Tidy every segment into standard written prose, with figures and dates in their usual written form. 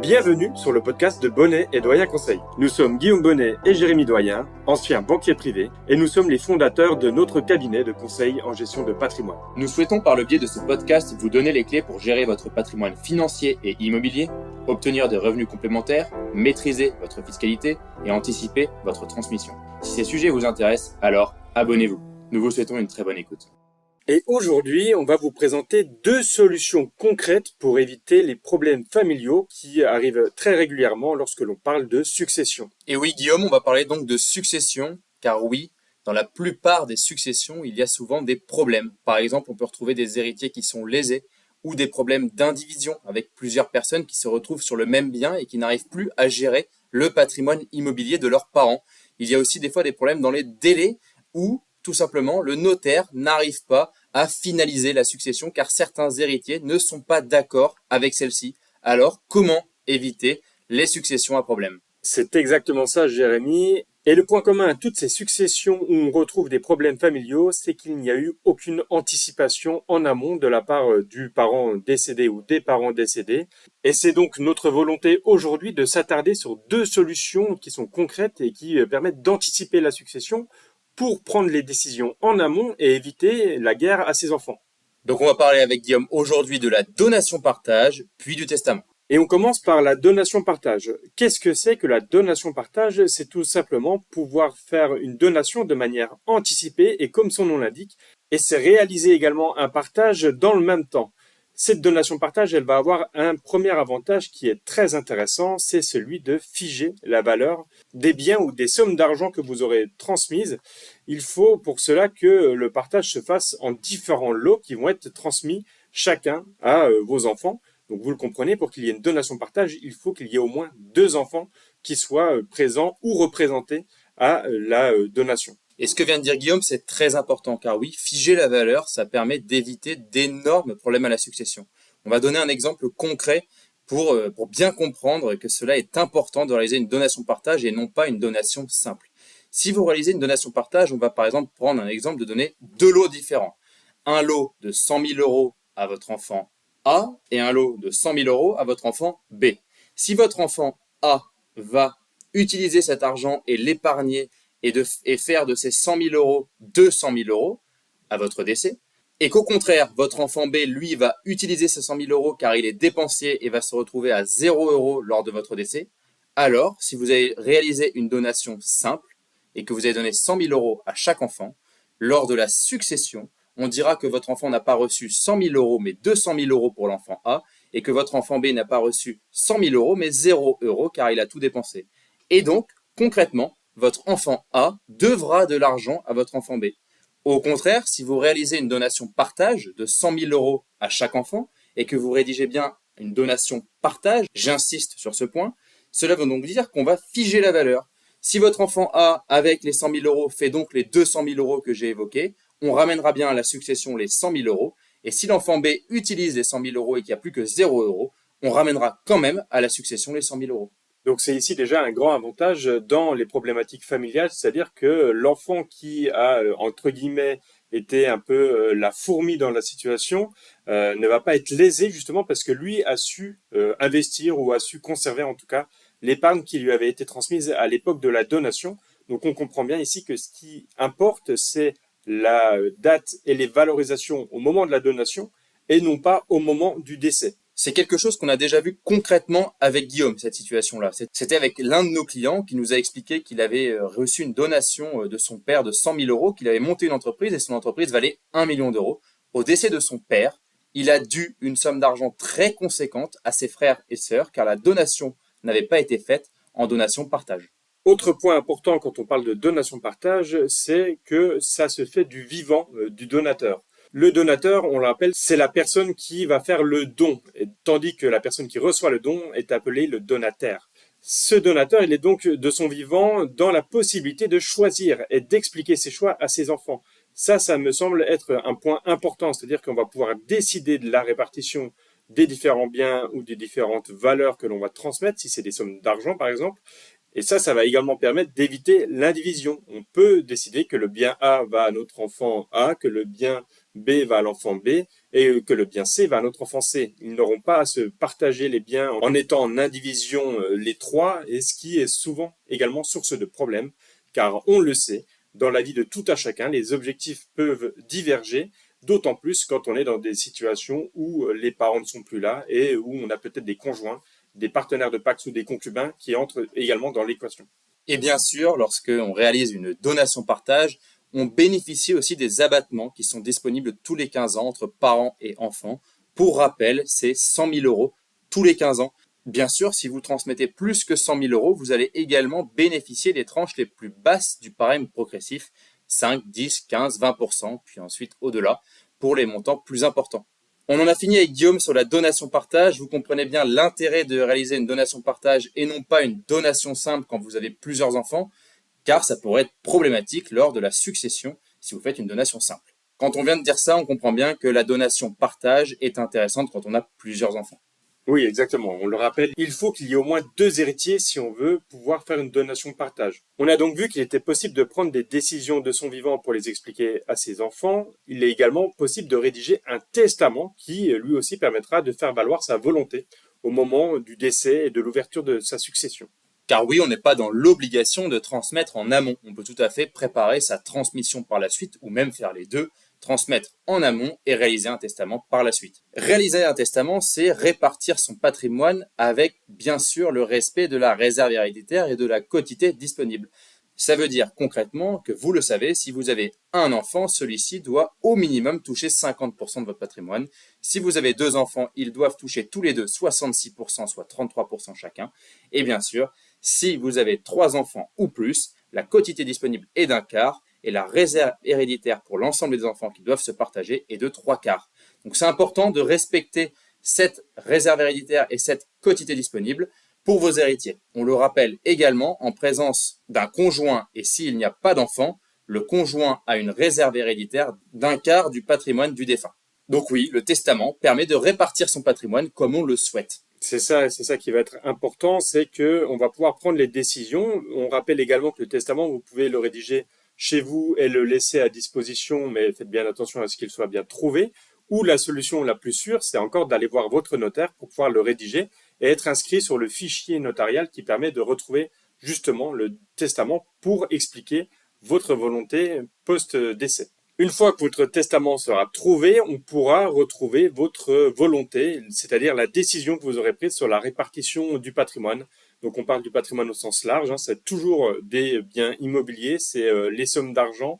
Bienvenue sur le podcast de Bonnet et Doyen Conseil. Nous sommes Guillaume Bonnet et Jérémy Doyen, anciens banquiers privés, et nous sommes les fondateurs de notre cabinet de conseil en gestion de patrimoine. Nous souhaitons par le biais de ce podcast vous donner les clés pour gérer votre patrimoine financier et immobilier, obtenir des revenus complémentaires, maîtriser votre fiscalité et anticiper votre transmission. Si ces sujets vous intéressent, alors abonnez-vous. Nous vous souhaitons une très bonne écoute. Et aujourd'hui, on va vous présenter 2 solutions concrètes pour éviter les problèmes familiaux qui arrivent très régulièrement lorsque l'on parle de succession. Et oui, Guillaume, on va parler donc de succession, car oui, dans la plupart des successions, il y a souvent des problèmes. Par exemple, on peut retrouver des héritiers qui sont lésés ou des problèmes d'indivision avec plusieurs personnes qui se retrouvent sur le même bien et qui n'arrivent plus à gérer le patrimoine immobilier de leurs parents. Il y a aussi des fois des problèmes dans les délais ou tout simplement, le notaire n'arrive pas à finaliser la succession car certains héritiers ne sont pas d'accord avec celle-ci. Alors, comment éviter les successions à problème ? C'est exactement ça, Jérémy. Et le point commun à toutes ces successions où on retrouve des problèmes familiaux, c'est qu'il n'y a eu aucune anticipation en amont de la part du parent décédé ou des parents décédés. Et c'est donc notre volonté aujourd'hui de s'attarder sur 2 solutions qui sont concrètes et qui permettent d'anticiper la succession pour prendre les décisions en amont et éviter la guerre à ses enfants. Donc on va parler avec Guillaume aujourd'hui de la donation-partage, puis du testament. Et on commence par la donation-partage. Qu'est-ce que c'est que la donation-partage ? C'est tout simplement pouvoir faire une donation de manière anticipée et comme son nom l'indique, et c'est réaliser également un partage dans le même temps. Cette donation-partage, elle va avoir un premier avantage qui est très intéressant, c'est celui de figer la valeur des biens ou des sommes d'argent que vous aurez transmises. Il faut pour cela que le partage se fasse en différents lots qui vont être transmis chacun à vos enfants. Donc vous le comprenez, pour qu'il y ait une donation-partage, il faut qu'il y ait au moins 2 enfants qui soient présents ou représentés à la donation. Et ce que vient de dire Guillaume, c'est très important, car oui, figer la valeur, ça permet d'éviter d'énormes problèmes à la succession. On va donner un exemple concret pour bien comprendre que cela est important de réaliser une donation-partage et non pas une donation simple. Si vous réalisez une donation-partage, on va par exemple prendre un exemple de donner 2 lots différents. Un lot de 100 000 euros à votre enfant A et un lot de 100 000 euros à votre enfant B. Si votre enfant A va utiliser cet argent et l'épargner et faire de ces 100 000 euros 200 000 euros à votre décès, et qu'au contraire, votre enfant B, lui, va utiliser ces 100 000 euros car il est dépensier et va se retrouver à 0 euros lors de votre décès, alors, si vous avez réalisé une donation simple et que vous avez donné 100 000 euros à chaque enfant, lors de la succession, on dira que votre enfant n'a pas reçu 100 000 euros mais 200 000 euros pour l'enfant A et que votre enfant B n'a pas reçu 100 000 euros mais 0 euros car il a tout dépensé. Et donc, concrètement, votre enfant A devra de l'argent à votre enfant B. Au contraire, si vous réalisez une donation partage de 100 000 euros à chaque enfant et que vous rédigez bien une donation partage, j'insiste sur ce point, cela veut donc dire qu'on va figer la valeur. Si votre enfant A, avec les 100 000 euros, fait donc les 200 000 euros que j'ai évoqués, on ramènera bien à la succession les 100 000 euros. Et si l'enfant B utilise les 100 000 euros et qu'il n'y a plus que 0 euros, on ramènera quand même à la succession les 100 000 euros. Donc c'est ici déjà un grand avantage dans les problématiques familiales, c'est-à-dire que l'enfant qui a, entre guillemets, été un peu la fourmi dans la situation, ne va pas être lésé justement parce que lui a su investir ou a su conserver en tout cas l'épargne qui lui avait été transmise à l'époque de la donation. Donc on comprend bien ici que ce qui importe, c'est la date et les valorisations au moment de la donation et non pas au moment du décès. C'est quelque chose qu'on a déjà vu concrètement avec Guillaume, cette situation-là. C'était avec l'un de nos clients qui nous a expliqué qu'il avait reçu une donation de son père de 100 000 euros, qu'il avait monté une entreprise et son entreprise valait 1 million d'euros. Au décès de son père, il a dû une somme d'argent très conséquente à ses frères et sœurs car la donation n'avait pas été faite en donation partage. Autre point important quand on parle de donation-partage, c'est que ça se fait du vivant du donateur. Le donateur, on l'appelle, c'est la personne qui va faire le don, tandis que la personne qui reçoit le don est appelée le donataire. Ce donateur, il est donc de son vivant dans la possibilité de choisir et d'expliquer ses choix à ses enfants. Ça me semble être un point important, c'est-à-dire qu'on va pouvoir décider de la répartition des différents biens ou des différentes valeurs que l'on va transmettre, si c'est des sommes d'argent par exemple. Et ça va également permettre d'éviter l'indivision. On peut décider que le bien A va à notre enfant A, que le bien B va à l'enfant B et que le bien C va à notre enfant C. Ils n'auront pas à se partager les biens en étant en indivision les trois, et ce qui est souvent également source de problèmes, car on le sait, dans la vie de tout à chacun, les objectifs peuvent diverger, d'autant plus quand on est dans des situations où les parents ne sont plus là et où on a peut-être des conjoints, des partenaires de Pacs ou des concubins qui entrent également dans l'équation. Et bien sûr, lorsqu'on réalise une donation-partage, on bénéficie aussi des abattements qui sont disponibles tous les 15 ans entre parents et enfants. Pour rappel, c'est 100 000 euros tous les 15 ans. Bien sûr, si vous transmettez plus que 100 000 euros, vous allez également bénéficier des tranches les plus basses du barème progressif, 5, 10, 15, 20%, puis ensuite au-delà, pour les montants plus importants. On en a fini avec Guillaume sur la donation-partage. Vous comprenez bien l'intérêt de réaliser une donation-partage et non pas une donation simple quand vous avez plusieurs enfants, car ça pourrait être problématique lors de la succession si vous faites une donation simple. Quand on vient de dire ça, on comprend bien que la donation-partage est intéressante quand on a plusieurs enfants. Oui, exactement. On le rappelle, il faut qu'il y ait au moins 2 héritiers si on veut pouvoir faire une donation-partage. On a donc vu qu'il était possible de prendre des décisions de son vivant pour les expliquer à ses enfants. Il est également possible de rédiger un testament qui, lui aussi, permettra de faire valoir sa volonté au moment du décès et de l'ouverture de sa succession. Car oui, on n'est pas dans l'obligation de transmettre en amont. On peut tout à fait préparer sa transmission par la suite, ou même faire les deux, transmettre en amont et réaliser un testament par la suite. Réaliser un testament, c'est répartir son patrimoine avec, bien sûr, le respect de la réserve héréditaire et de la quotité disponible. Ça veut dire concrètement que vous le savez, si vous avez un enfant, celui-ci doit au minimum toucher 50% de votre patrimoine. Si vous avez 2 enfants, ils doivent toucher tous les deux 66%, soit 33% chacun. Et bien sûr, si vous avez 3 enfants ou plus, la quotité disponible est d'un quart et la réserve héréditaire pour l'ensemble des enfants qui doivent se partager est de 3 quarts. Donc c'est important de respecter cette réserve héréditaire et cette quotité disponible pour vos héritiers. On le rappelle également, en présence d'un conjoint et s'il n'y a pas d'enfant, le conjoint a une réserve héréditaire d'un quart du patrimoine du défunt. Donc oui, le testament permet de répartir son patrimoine comme on le souhaite. C'est ça qui va être important, c'est que on va pouvoir prendre les décisions. On rappelle également que le testament, vous pouvez le rédiger chez vous et le laisser à disposition, mais faites bien attention à ce qu'il soit bien trouvé. Ou la solution la plus sûre, c'est encore d'aller voir votre notaire pour pouvoir le rédiger et être inscrit sur le fichier notarial qui permet de retrouver justement le testament pour expliquer votre volonté post-décès. Une fois que votre testament sera trouvé, on pourra retrouver votre volonté, c'est-à-dire la décision que vous aurez prise sur la répartition du patrimoine. Donc on parle du patrimoine au sens large, c'est toujours des biens immobiliers, c'est les sommes d'argent.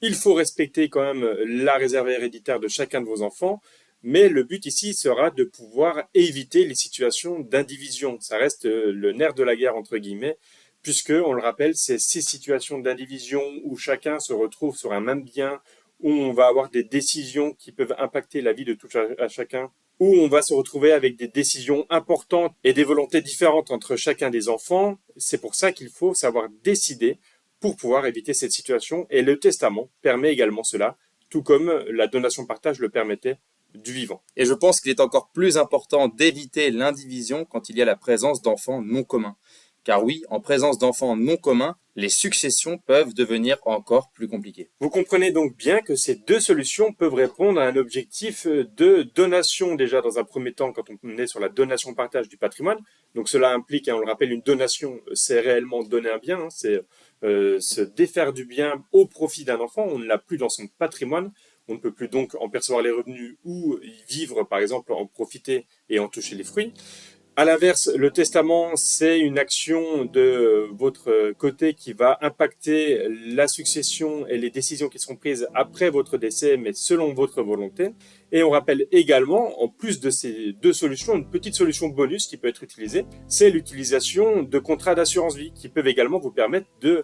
Il faut respecter quand même la réserve héréditaire de chacun de vos enfants, mais le but ici sera de pouvoir éviter les situations d'indivision. Ça reste le nerf de la guerre entre guillemets, puisque, on le rappelle, c'est 6 situations d'indivision où chacun se retrouve sur un même bien, où on va avoir des décisions qui peuvent impacter la vie de tout à chacun, où on va se retrouver avec des décisions importantes et des volontés différentes entre chacun des enfants. C'est pour ça qu'il faut savoir décider pour pouvoir éviter cette situation, et le testament permet également cela, tout comme la donation-partage le permettait du vivant. Et je pense qu'il est encore plus important d'éviter l'indivision quand il y a la présence d'enfants non communs. Car oui, en présence d'enfants non communs, les successions peuvent devenir encore plus compliquées. Vous comprenez donc bien que ces 2 solutions peuvent répondre à un objectif de donation déjà dans un premier temps quand on est sur la donation-partage du patrimoine. Donc cela implique, on le rappelle, une donation, c'est réellement donner un bien, c'est se défaire du bien au profit d'un enfant, on ne l'a plus dans son patrimoine, on ne peut plus donc en percevoir les revenus ou y vivre par exemple, en profiter et en toucher les fruits. À l'inverse, le testament, c'est une action de votre côté qui va impacter la succession et les décisions qui seront prises après votre décès, mais selon votre volonté. Et on rappelle également, en plus de ces 2 solutions, une petite solution bonus qui peut être utilisée, c'est l'utilisation de contrats d'assurance vie qui peuvent également vous permettre de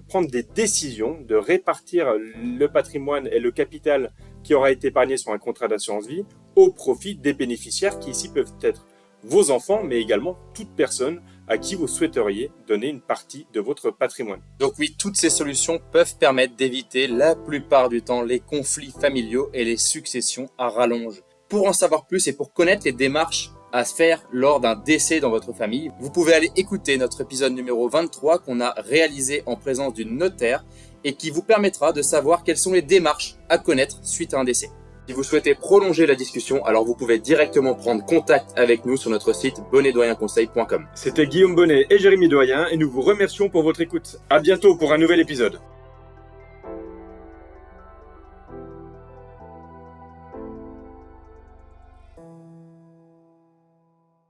prendre des décisions, de répartir le patrimoine et le capital qui aura été épargné sur un contrat d'assurance vie au profit des bénéficiaires qui ici peuvent être vos enfants, mais également toute personne à qui vous souhaiteriez donner une partie de votre patrimoine. Donc oui, toutes ces solutions peuvent permettre d'éviter la plupart du temps les conflits familiaux et les successions à rallonge. Pour en savoir plus et pour connaître les démarches à faire lors d'un décès dans votre famille, vous pouvez aller écouter notre épisode numéro 23 qu'on a réalisé en présence d'une notaire et qui vous permettra de savoir quelles sont les démarches à connaître suite à un décès. Si vous souhaitez prolonger la discussion, alors vous pouvez directement prendre contact avec nous sur notre site bonnetdoyenconseil.com. C'était Guillaume Bonnet et Jérémy Doyen et nous vous remercions pour votre écoute. À bientôt pour un nouvel épisode.